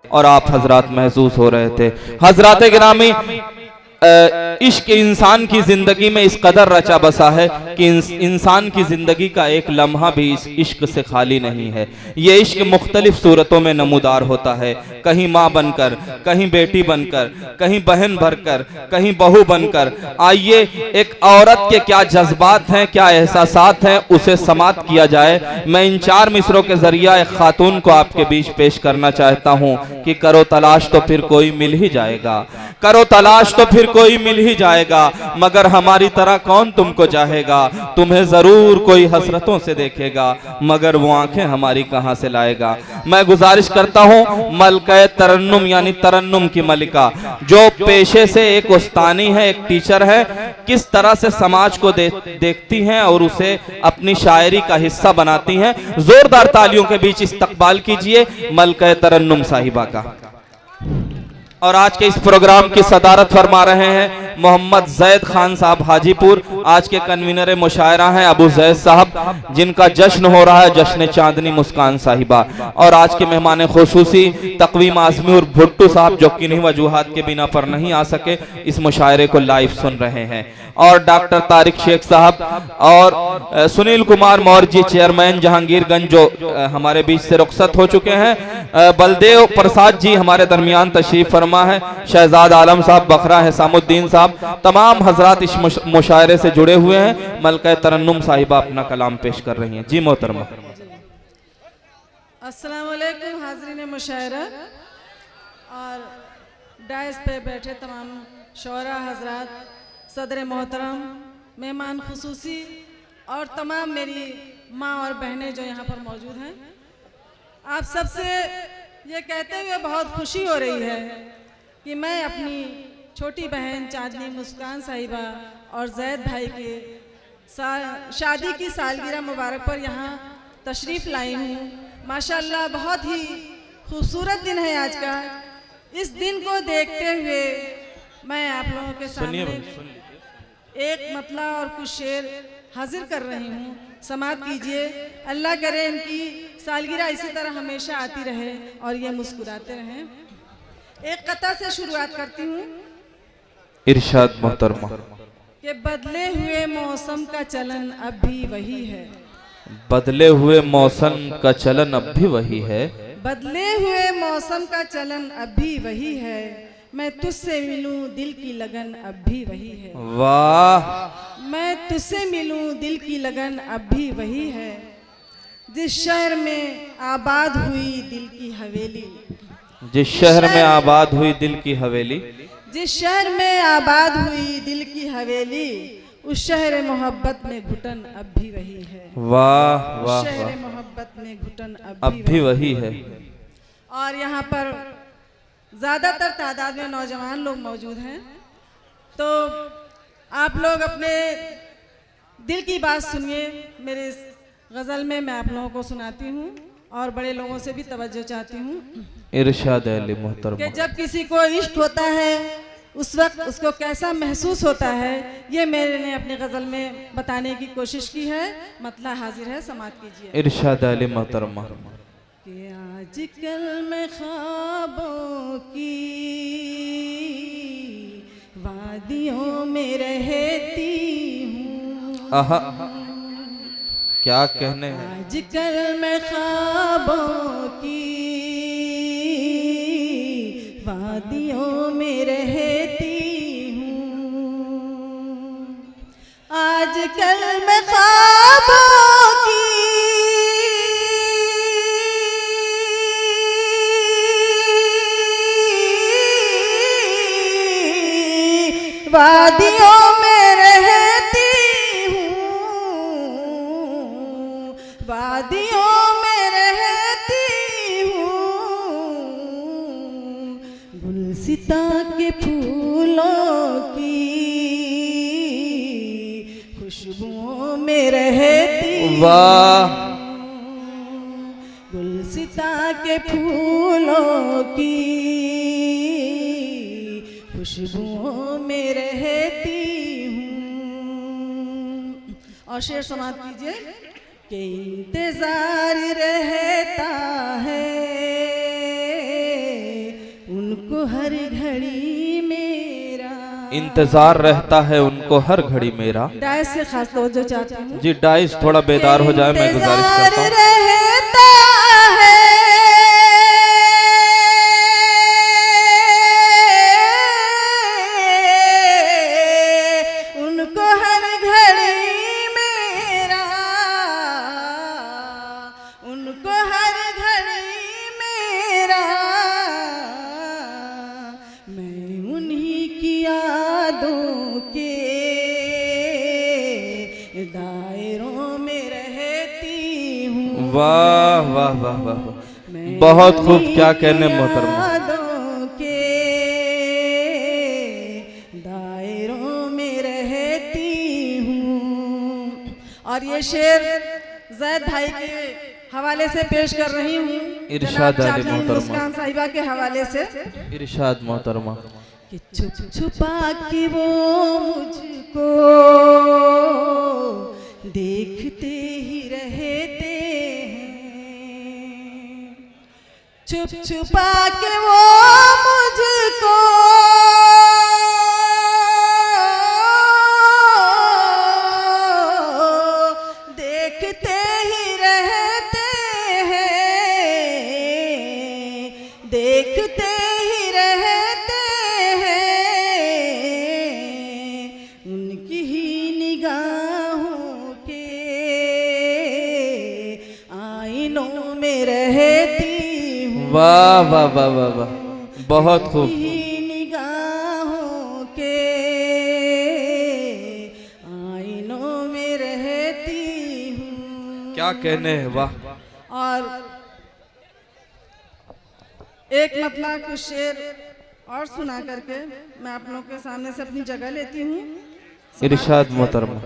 और आप हजरात महसूस हो रहे थे। हजरात गिरामी, इश्क इंसान की जिंदगी में इस कदर रचा बसा है कि इंसान की जिंदगी का एक लम्हा भी इस इश्क से खाली नहीं है। ये इश्क मुख्तलिफ सूरतों में नमूदार होता है, कहीं माँ बनकर, कहीं बेटी बनकर, कहीं बहन भरकर, कहीं बहू बनकर। आइए एक औरत के क्या जज्बात हैं, क्या एहसासात हैं, उसे समात किया जाए। मैं इन 4 मिसरों के जरिया एक खातून को आपके बीच पेश करना चाहता हूँ कि करो तलाश तो फिर कोई मिल ही जाएगा, करो तलाश तो फिर कोई मिल ही जाएगा, मगर हमारी तरह कौन तुमको चाहेगा। तुम्हें जरूर कोई हसरतों से देखेगा, मगर वो आंखें हमारी कहां से लाएगा। मैं गुजारिश करता हूं मलका तरन्नुम यानी तरन्नुम की मलिका, जो पेशे से एक उस्तानी है, एक टीचर है, किस तरह से समाज को देखती हैं और उसे अपनी शायरी का हिस्सा बनाती हैं। जोरदार तालियों के बीच इस्तकबाल कीजिए मलका तरन्नुम साहिबा का। और आज के इस प्रोग्राम की सदारत फरमा रहे हैं मोहम्मद जैद खान साहब हाजीपुर। आज के कन्वीनर मुशायरा हैं अबू जैद साहब, जिनका जश्न हो रहा है जश्न चांदनी मुस्कान साहिबा। और आज के मेहमान खुसूसी तकवीम आजमी और भुट्टू साहब, जो किन्हीं वजूहात के बिना पर नहीं आ सके, इस मुशायरे को लाइव सुन रहे हैं। और डॉक्टर तारिक शेख साहब और सुनील कुमार मौर्य जी चेयरमैन जहांगीरगंज, जो हमारे बीच से रुखसत हो चुके हैं। बलदेव प्रसाद जी हमारे दरमियान तशरीफ फरमा है। शहजाद आलम साहब बखरा है, सामुद्दीन साहब, तमाम हजरात इस मुशायरे से जुड़े हुए हैं। मलका तरन्नुम साहिबा अपना कलाम पेश कर रही हैं। जी मोहतरमा। अस्सलाम वालेकुम हाज़रीन मुशायरा और डायस पे बैठे तमाम शोरा हजरात, सदर मोहतरम, मेहमान खुसूसी और तमाम मेरी माँ और बहनें जो यहाँ पर मौजूद हैं। आप सबसे ये कहते हुए बहुत खुशी हो रही है कि मैं अपनी छोटी बहन चांदनी मुस्कान साहिबा और जैद भाई के शादी की सालगिरह मुबारक पर यहाँ तशरीफ़ लाई हूँ। माशाल्लाह बहुत ही खूबसूरत दिन है आज का। इस दिन को देखते हुए मैं आप लोगों के सामने एक मतला और कुछ शेर हाजिर कर रही हूँ। समात कीजिए। अल्लाह करे इनकी सालगिरह इसी तरह हमेशा आती रहे और ये मुस्कुराते रहें। एक कथा से शुरुआत करती हूँ। इरशाद मोहतरमा कि बदले हुए मौसम का चलन अब भी वही है, बदले हुए मौसम का चलन अब भी वही है, बदले हुए मौसम का चलन अब भी वही है, मैं तुझसे मिलूं दिल की लगन अब भी वही है। वाह। मैं तुझसे मिलूं दिल की लगन अब भी वही है, जिस शहर में आबाद हुई दिल की हवेली, जिस शहर में आबाद हुई दिल की हवेली, जिस शहर में आबाद हुई दिल की हवेली, उस शहर मोहब्बत में घुटन अब भी वही है। वाह वाह। शहर मोहब्बत में घुटन अब भी वही है। और यहाँ पर ज़्यादातर तादाद में नौजवान लोग मौजूद हैं, तो आप लोग अपने दिल की बात सुनिए। मेरे इस गज़ल में मैं आप लोगों को सुनाती हूँ और बड़े लोगों से भी तवज्जो चाहती हूँ। इरशाद अली मोहतरमा कि जब किसी को इश्क होता है उस वक्त उसको कैसा महसूस होता है, ये मैंने अपनी गज़ल में बताने की कोशिश की है। मतला हाजिर है, समात कीजिए। इरशाद अली मोहतरमा कि आजकल मैं ख्वाबों की वादियों में रहती हूँ। आहा, क्या कहने हैं। आजकल मैं ख्वाबों की वादियों में रहती हूँ। आजकल मैं ख्वाबों की वादियों में रहती हूँ, वादियों में रहती हूँ। गुलसिता के फूलों की खुशबुओं में रहती हूँ। वाह। गुलसिता के फूलों की खुशबुओं में रहती हूँ। और शेर समाप्त कीजिए कि इंतजार रहता है उनको हर घड़ी मेरा इंतजार रहता है उनको हर घड़ी मेरा। डाइस से खास तवज्जो चाहती हूँ जी डाइस थोड़ा बेदार हो जाए मैं गुजारिश करता हूँ। रहता है उनको हर घड़ी मेरा, उनको हर घड़ी मेरा, मैं उन्हीं की यादों के दायरों में रहती हूँ। वाह वाह वाह वाह वाह, बहुत खूब, क्या कहने मोहतरमा। यादों के दायरों में रहती हूँ। और ये शेर जैद भाई के हवाले से पेश कर रही हूँ, इरशाद जनाब आली चाची मोहतरमा। मुस्कान साहिबा के हवाले से इरशाद मोहतरमा। कि छुप छुपा के वो मुझको देखते ही रहते हैं, छुप छुपा के वो मुझको देखते ही रहते हैं, देखते ही रहते उनकी ही निगाहों के आईनों में रहती हूँ। वाह वाह वाह वाह वाह, बहुत खूब। उनकी ही निगाहों के आईनों में रहती हूँ। क्या कहने हैं, वाह। और एक मतलब कुछ शेर और सुना करके मैं आप लोगों के सामने से अपनी जगह लेती हूँ। इरशाद मोहतरमा।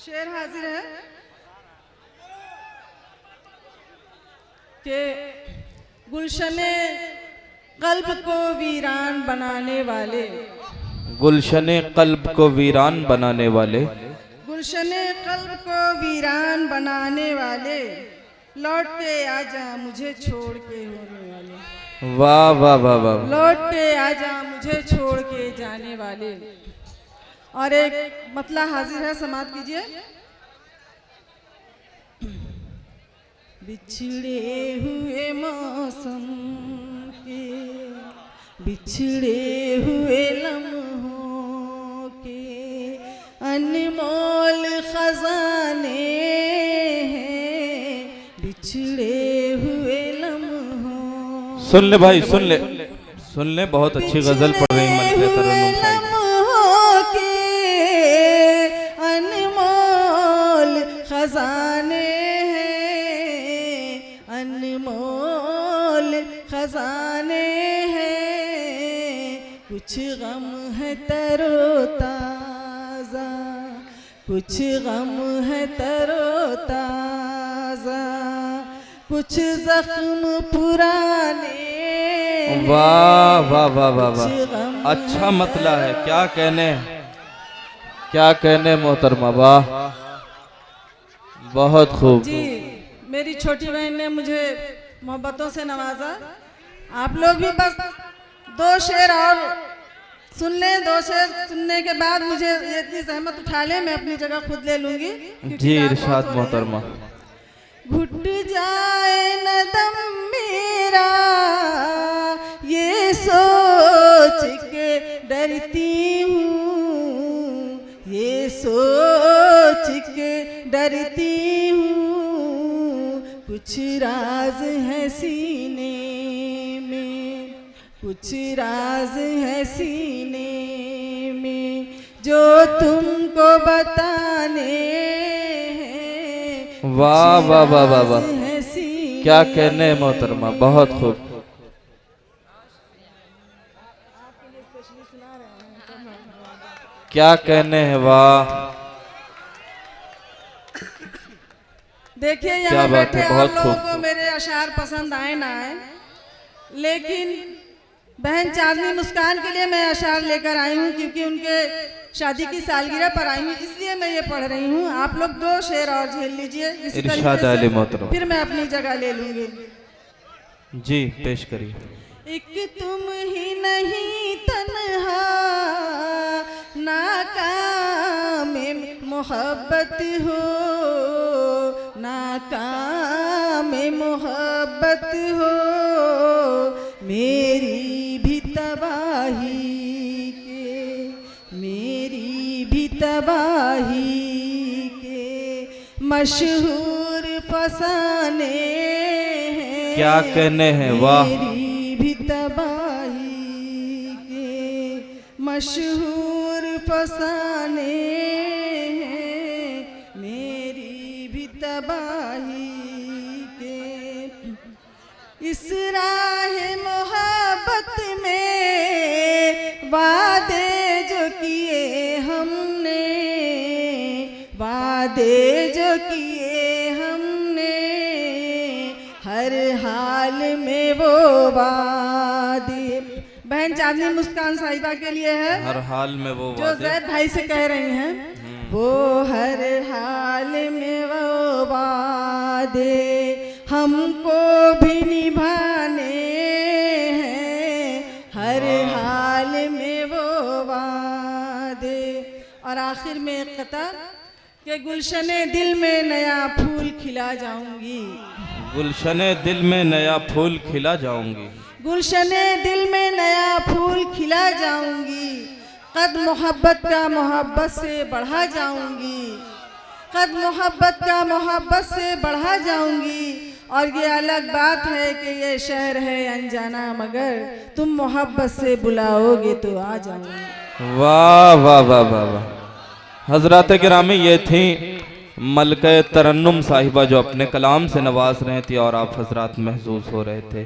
शेर हाजिर है कि गुलशने कल्ब को वीरान बनाने वाले, गुलशने कल्ब को वीरान बनाने वाले, गुलशने कल्ब को वीरान बनाने वाले, लौट के आजा मुझे छोड़ के होने वाले। वाह वाह वाह वाह, लौट के आजा मुझे छोड़ के जाने वाले। और एक मतला हाजिर है, समाप्त कीजिए। बिछड़े हुए मौसम के, बिछड़े हुए लम्हों के अनमोल खजाने हैं, बिछड़े हुए लम्हों। सुन ले भाई, सुन ले, सुन ले, बहुत अच्छी गजल पढ़ रही मलके तरन्नुम साहिब। के अनमोल खजाने हैं, अनमोल खजाने हैं, कुछ गम है तरोताजा, कुछ गम है तरोताजा, कुछ जख्म पुराने। वाह वाह वाह वाह वाह, अच्छा मतला है, क्या कहने, क्या कहने मोहतरमा, वाह, बहुत खूब। जी मेरी छोटी बहन ने मुझे मोहब्बतों से नवाजा। आप लोग भी बस दो शेर और सुन लें, दो शेर सुनने के बाद मुझे इतनी जहमत उठा ले, मैं अपनी जगह खुद ले लूंगी। जी इरशाद मोहतरमा। घुट जाए न दम मेरा ये सोच के डरती हूँ, ये सोच के डरती हूँ, कुछ राज है सीने में, कुछ राज है सीने में जो तुमको बताने हैं। वाह वाह वाह वाह वाह, है सीने क्या कहने मोहतरमा, बहुत खूब। क्या कहने हैं, वाह। देखिए क्या यहाँ बात बैठे है, आप बहुत लोगों खूब। को मेरे अशार पसंद आए ना आए, लेकिन बहन चांदनी मुस्कान के लिए मैं अशार लेकर आई हूँ, क्योंकि उनके शादी की सालगिरह पर आई हूँ, इसलिए मैं ये पढ़ रही हूँ। आप लोग 2 शेर और झेल लीजिए, इसी इरशाद तरीके आले से मोहतरम। फिर मैं अपनी जगह ले लूंगी। जी पेश करिए। एक तुम ही नहीं तन्हा, नाकाम मोहब्बत हो, नाकाम मोहब्बत हो, मेरी भी तबाही के, मेरी भी तबाही के मशहूर फसाने हैं। क्या कहने हैं, वाह। मेरी भी तबाही के मशहूर फसाने हैं, मेरी भी तबाही के। इस राह मोहब्बत में वादे जो किए हमने, वादे जो किए हमने, हर हाल में वो वादे। बहन चांदनी मुस्कान साहिबा के लिए है, हर हाल में वो जो वादे। जैद भाई से कह रही हैं। वो हर हाल में वो वादे हमको भी निभाने हैं, हर हाल में वो वादे। और आखिर में एक कता कि गुलशने दिल में नया फूल खिला जाऊंगी, गुलशने दिल में नया फूल खिला जाऊंगी, गुलशने दिल में नया फूल खिला जाऊंगी, कद मोहब्बत का मोहब्बत से बढ़ा जाऊंगी, कद मोहब्बत का मोहब्बत से बढ़ा जाऊंगी। और ये अलग बात है कि ये शहर है अनजाना, मगर तुम मोहब्बत से बुलाओगे तो आ जाऊंगी। वाह वाह वाह वाह वाह। हजरात गिरामी, ये थी मलके तरन्नुम साहिबा जो अपने कलाम से नवाज रहे थे और आप हजरात महसूस हो रहे थे।